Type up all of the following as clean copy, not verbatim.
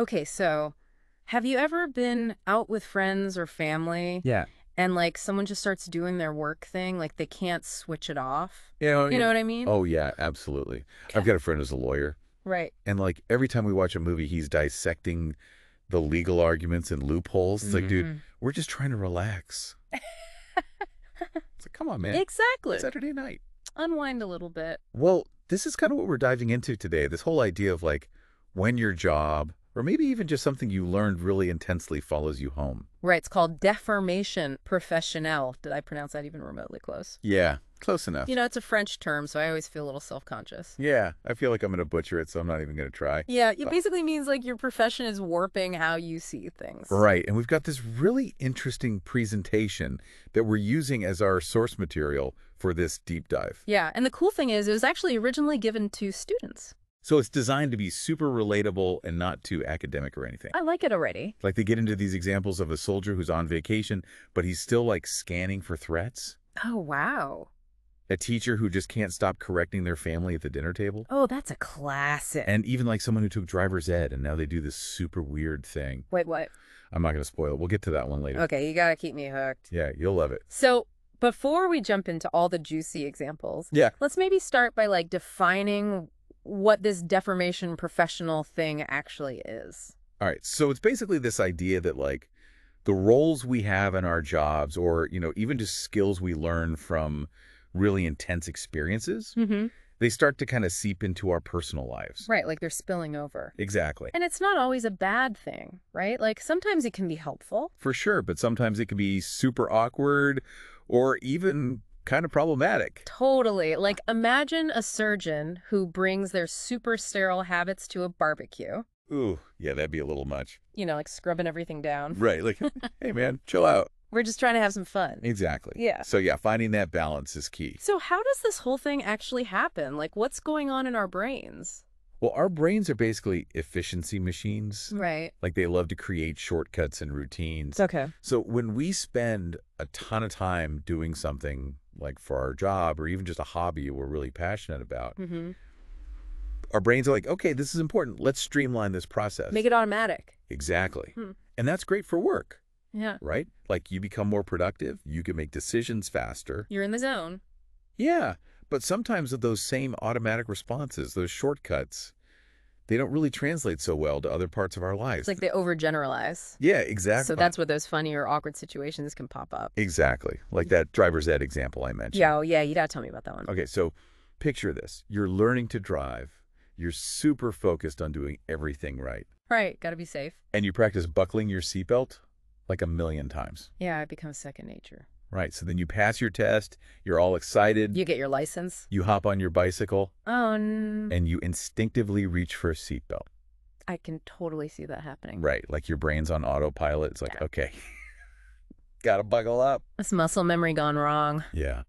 Okay, so have you ever been out with friends or family Yeah. and like someone just starts doing their work thing, like they can't switch it off? You Yeah. know what I mean? Oh, yeah, absolutely. I've Okay. got a friend who's a lawyer, Right. and like every time we watch a movie, he's dissecting the legal arguments and loopholes. It's like, dude, Hmm. we're just trying to relax. It's like, come on, man. It's Exactly. Saturday night. Unwind a little bit. Well, this is kind of what we're diving into today. This whole idea of like when your job, or maybe even just something you learned really intensely, follows you home. Right. It's called deformation professionnelle. Did I pronounce that even remotely close? Yeah, close enough. It's a French term, so I always feel a little self-conscious. Yeah, I feel like I'm going to butcher it, so I'm not even going to try. Yeah, it But basically means like your profession is warping how you see things. right. And we've got this really interesting presentation that we're using as our source material for this deep dive. Yeah, and the cool thing is it was actually originally given to students. So it's designed to be super relatable and not too academic or anything. I like it already. Like they get into these examples of a soldier who's on vacation, but he's still like scanning for threats. Oh, wow. A teacher who just can't stop correcting their family at the dinner table. Oh, that's a classic. And even like someone who took driver's ed and now they do this super weird thing. Wait, what? I'm not going to spoil it. We'll get to that one later. Okay, you gotta keep me hooked. Yeah, you'll love it. So, before we jump into all the juicy examples, Yeah. let's maybe start by like defining what this deformation professional thing actually is. All right. So it's basically this idea that like the roles we have in our jobs or, even just skills we learn from really intense experiences, Mm-hmm. they start to kind of seep into our personal lives. Right, like they're spilling over. Exactly. And it's not always a bad thing, right? Like sometimes it can be helpful. For sure. But sometimes it can be super awkward or even kind of problematic. Totally. Like imagine a surgeon who brings their super sterile habits to a barbecue. Ooh, yeah, that'd be a little much. Like scrubbing everything down. Right. Like, hey, man, chill out. We're just trying to have some fun. Exactly. Yeah. So, yeah, finding that balance is key. So how does this whole thing actually happen? Like what's going on in our brains? Well, our brains are basically efficiency machines. Right. Like they love to create shortcuts and routines. Okay. So when we spend a ton of time doing something like for our job or even just a hobby we're really passionate about, Mm-hmm. our brains are like, okay, this is important. Let's streamline this process. Make it automatic. Exactly. Hmm. And that's great for work, Yeah. right? Like you become more productive. You can make decisions faster. You're in the zone. Yeah. But sometimes of those same automatic responses, those shortcuts, they don't really translate so well to other parts of our lives. It's like they overgeneralize. Yeah, exactly. So that's where those funny or awkward situations can pop up. Exactly. Like that driver's ed example I mentioned. Yeah, oh, yeah, you gotta tell me about that one. Okay, so picture this. You're learning to drive. You're super focused on doing everything right. Right, gotta be safe. And you practice buckling your seatbelt like a million times. Yeah, it becomes second nature. Right, so then you pass your test. You're all excited. You get your license. You hop on your bicycle. Oh, And you instinctively reach for a seatbelt. I can totally see that happening. Right, like your brain's on autopilot. It's like, Yeah. okay, gotta buckle up. This muscle memory gone wrong. Yeah,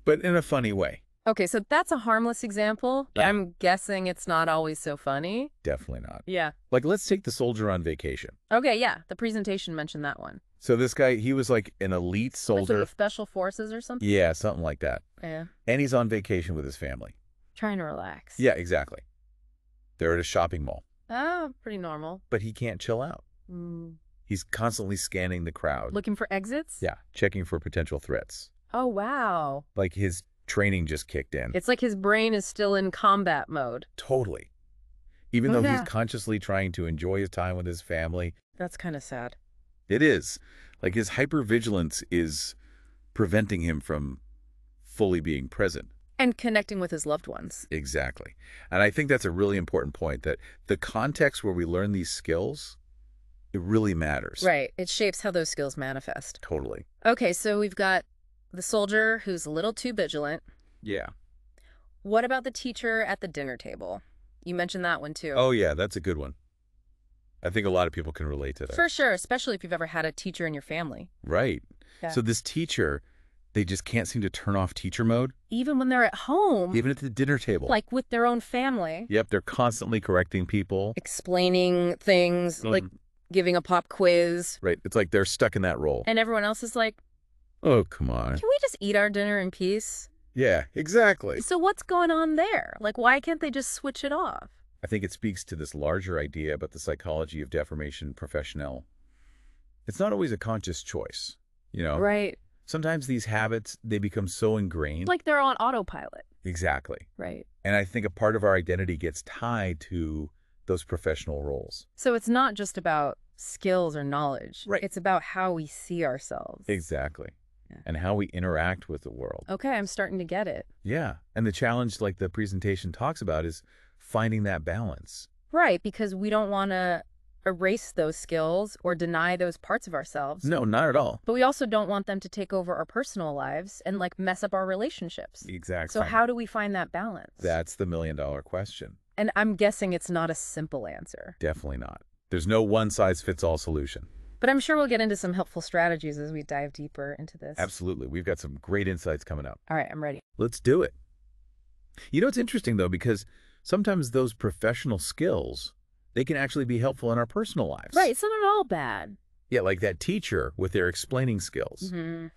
but in a funny way. Okay, so that's a harmless example. Yeah. I'm guessing it's not always so funny. Definitely not. Yeah. Like, let's take the soldier on vacation. Okay, yeah, the presentation mentioned that one. So this guy, he was like an elite Like soldier. the special forces or something? Yeah, something like that. Yeah. And he's on vacation with his family. Trying to relax. Yeah, exactly. They're at a shopping mall, Oh, pretty normal. but he can't chill out. Mm. He's constantly scanning the crowd. Looking for exits? Yeah, checking for potential threats. Oh, wow. Like his training just kicked in. It's like his brain is still in combat mode. Totally. Even Oh, though yeah. he's consciously trying to enjoy his time with his family, That's kind of sad. it is. Like his hypervigilance is preventing him from fully being present. And connecting with his loved ones. Exactly. And I think that's a really important point, that the context where we learn these skills, it really matters. Right. It shapes how those skills manifest. Totally. Okay, so we've got the soldier who's a little too vigilant. Yeah. What about the teacher at the dinner table? You mentioned that one too. Oh, yeah, that's a good one. I think a lot of people can relate to that. For sure, especially if you've ever had a teacher in your family. Right. Yeah. So this teacher, they just can't seem to turn off teacher mode, Even when they're at home, even at the dinner table. like with their own family, Yep, they're constantly correcting people. explaining things, like giving a pop quiz, Right. It's like they're stuck in that role. and everyone else is like, Oh, come on. can we just eat our dinner in peace? Yeah, exactly. So what's going on there? Like, why can't they just switch it off? I think it speaks to this larger idea about the psychology of deformation professional. It's not always a conscious choice, you know? Right. Sometimes these habits, they become so ingrained. Like they're on autopilot. Exactly. Right. And I think a part of our identity gets tied to those professional roles. So it's not just about skills or knowledge. Right. It's about how we see ourselves. Exactly. Yeah. And how we interact with the world. Okay, I'm starting to get it. Yeah. And the challenge, like the presentation talks about, is finding that balance. Right, because we don't want to erase those skills or deny those parts of ourselves. No, not at all. But we also don't want them to take over our personal lives and like mess up our relationships. Exactly. So how do we find that balance? That's the million-dollar question. And I'm guessing it's not a simple answer. Definitely not. There's no one-size-fits-all solution. But I'm sure we'll get into some helpful strategies as we dive deeper into this. Absolutely. We've got some great insights coming up. All right, I'm ready. Let's do it. You know, it's interesting, though, because sometimes those professional skills, they can actually be helpful in our personal lives. Right, it's not at all bad. Yeah, like that teacher with their explaining skills. Mm-hmm.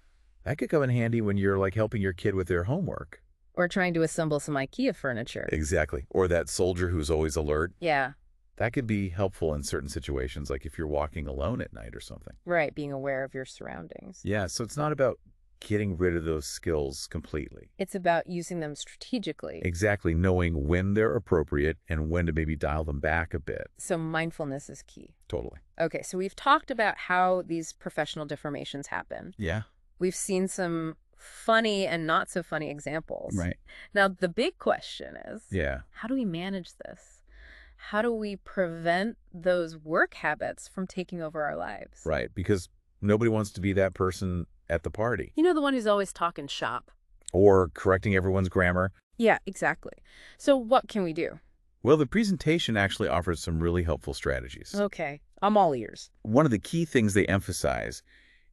That could come in handy when you're like helping your kid with their homework. Or trying to assemble some IKEA furniture. Exactly. Or that soldier who's always alert. Yeah. That could be helpful in certain situations, like if you're walking alone at night or something. Right, being aware of your surroundings. Yeah, so it's not about getting rid of those skills completely. It's about using them strategically. Exactly, knowing when they're appropriate and when to maybe dial them back a bit. So mindfulness is key. Totally. Okay, so we've talked about how these professional deformations happen. Yeah. We've seen some funny and not so funny examples. Right. Now, the big question is, Yeah. how do we manage this? How do we prevent those work habits from taking over our lives? Right, because nobody wants to be that person at the party. You know, the one who's always talking shop. Or correcting everyone's grammar. Yeah, exactly. So what can we do? Well, the presentation actually offers some really helpful strategies. Okay, I'm all ears. One of the key things they emphasize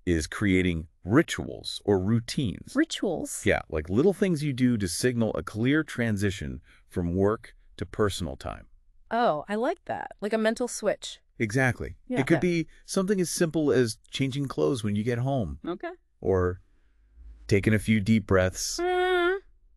is creating rituals or routines. Rituals? Yeah, like little things you do to signal a clear transition from work to personal time. Oh, I like that. Like a mental switch. Exactly. Yeah. It could be something as simple as changing clothes when you get home. Okay. Or taking a few deep breaths,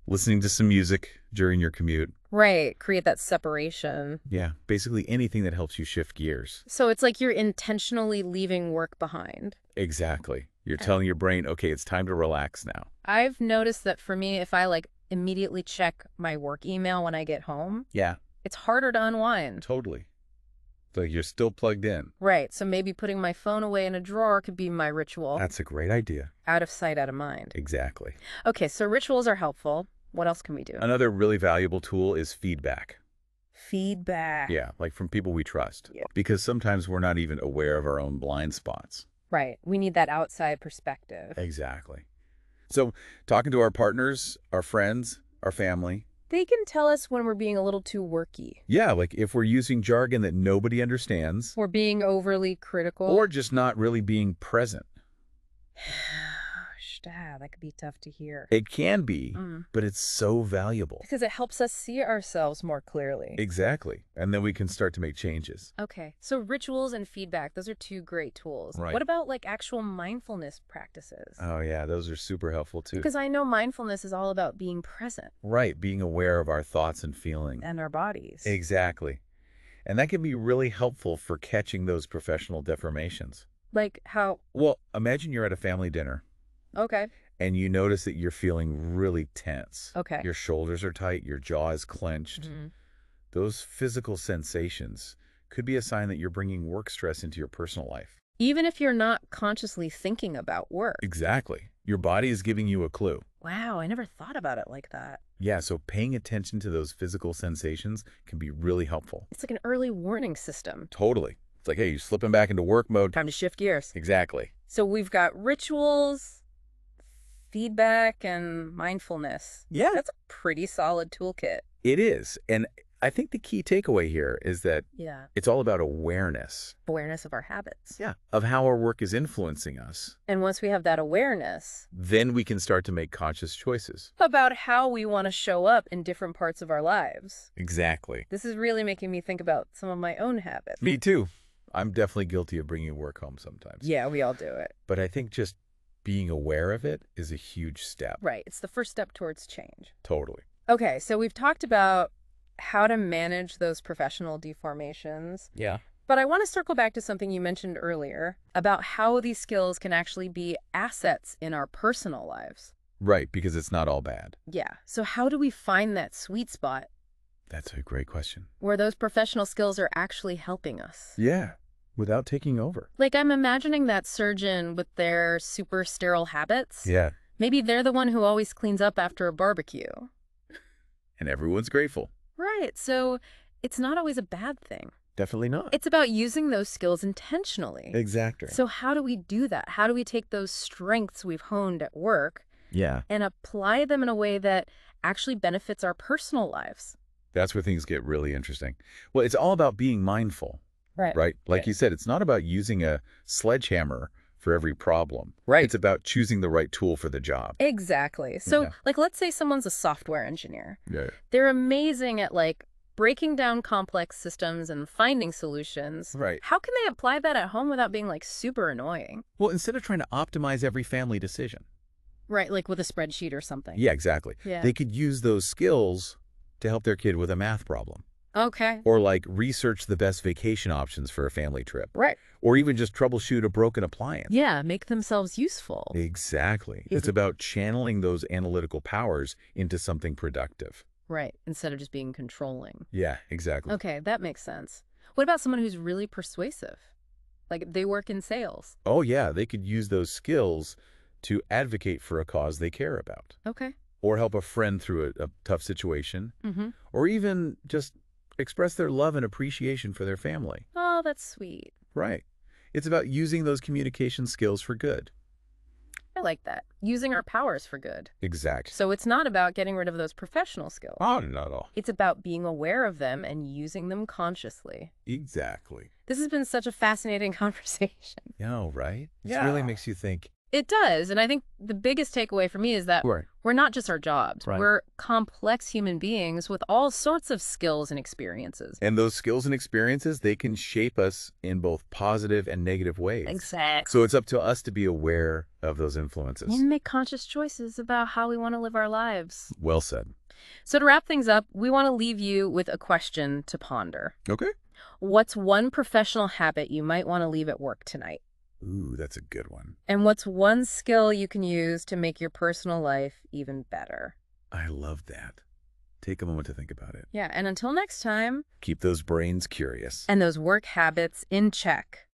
listening to some music during your commute. Right. Create that separation. Yeah, basically anything that helps you shift gears. So it's like you're intentionally leaving work behind. Exactly. You're telling your brain, okay, it's time to relax now. I've noticed that for me, if I like immediately check my work email when I get home, Yeah, it's harder to unwind. totally. So you're still plugged in. Right. So maybe putting my phone away in a drawer could be my ritual. That's a great idea. Out of sight, out of mind. Exactly. Okay, so rituals are helpful. What else can we do? Another really valuable tool is feedback. Feedback. Yeah, like from people we trust. Yeah. Because sometimes we're not even aware of our own blind spots. Right. We need that outside perspective. Exactly. So talking to our partners, our friends, our family. They can tell us when we're being a little too worky. Yeah, like if we're using jargon that nobody understands. We're being overly critical. Or just not really being present. That could be tough to hear. It can be, but it's so valuable. Because it helps us see ourselves more clearly. Exactly. And then we can start to make changes. Okay, so rituals and feedback, those are two great tools. Right. What about like actual mindfulness practices? Oh, yeah, those are super helpful too. Because I know mindfulness is all about being present. Right, being aware of our thoughts and feelings. And our bodies. Exactly. And that can be really helpful for catching those professional deformations. Like how? Well, imagine you're at a family dinner. Okay. And you notice that you're feeling really tense. Okay. Your shoulders are tight, your jaw is clenched. Those physical sensations could be a sign that you're bringing work stress into your personal life. Even if you're not consciously thinking about work. Exactly. Your body is giving you a clue. Wow, I never thought about it like that. Yeah, so paying attention to those physical sensations can be really helpful. It's like an early warning system. Totally. It's like, hey, you're slipping back into work mode. Time to shift gears. Exactly. So we've got rituals, feedback, and mindfulness. Yeah. That's a pretty solid toolkit. It is. And I think the key takeaway here is that it's all about awareness. Awareness of our habits. Yeah. Of how our work is influencing us. And once we have that awareness, then we can start to make conscious choices. About how we want to show up in different parts of our lives. Exactly. This is really making me think about some of my own habits. Me too. I'm definitely guilty of bringing work home sometimes. Yeah, we all do it. But I think just being aware of it is a huge step. Right. It's the first step towards change. Totally. Okay, so we've talked about how to manage those professional deformations. Yeah. But I want to circle back to something you mentioned earlier about how these skills can actually be assets in our personal lives. Right, because it's not all bad. Yeah. So how do we find that sweet spot That's a great question. where those professional skills are actually helping us? Yeah, without taking over. Like, I'm imagining that surgeon with their super sterile habits. Yeah, Maybe they're the one who always cleans up after a barbecue. and everyone's grateful. Right. So it's not always a bad thing. Definitely not. It's about using those skills intentionally. Exactly. So how do we do that? How do we take those strengths we've honed at work Yeah. and apply them in a way that actually benefits our personal lives? That's where things get really interesting. Well, it's all about being mindful, right? Like you said, it's not about using a sledgehammer for every problem. Right. It's about choosing the right tool for the job. Exactly. So, Yeah. like, let's say someone's a software engineer. Yeah. They're amazing at, like, breaking down complex systems and finding solutions. Right. How can they apply that at home without being, like, super annoying? Well, instead of trying to optimize every family decision. Right, like with a spreadsheet or something. Yeah, exactly. Yeah. They could use those skills to help their kid with a math problem. Okay. Or like research the best vacation options for a family trip. Right. Or even just troubleshoot a broken appliance. Yeah, make themselves useful. Exactly. It's about channeling those analytical powers into something productive. Right, instead of just being controlling. Yeah, exactly. Okay, that makes sense. What about someone who's really persuasive? Like, they work in sales. Oh, yeah, they could use those skills to advocate for a cause they care about. Okay. Or help a friend through a tough situation. Mm-hmm. Or even just express their love and appreciation for their family. Oh, that's sweet. Right. It's about using those communication skills for good. I like that. Using our powers for good. Exactly. So it's not about getting rid of those professional skills. Oh, not at all. It's about being aware of them and using them consciously. Exactly. This has been such a fascinating conversation. Yeah, right? It Yeah. really makes you think. It does. And I think the biggest takeaway for me is that Right. we're not just our jobs. Right. We're complex human beings with all sorts of skills and experiences. And those skills and experiences, they can shape us in both positive and negative ways. Exactly. So it's up to us to be aware of those influences. And make conscious choices about how we want to live our lives. Well said. So to wrap things up, we want to leave you with a question to ponder. Okay. What's one professional habit you might want to leave at work tonight? Ooh, that's a good one. And what's one skill you can use to make your personal life even better? I love that. Take a moment to think about it. Yeah, and until next time, Keep those brains curious. and those work habits in check.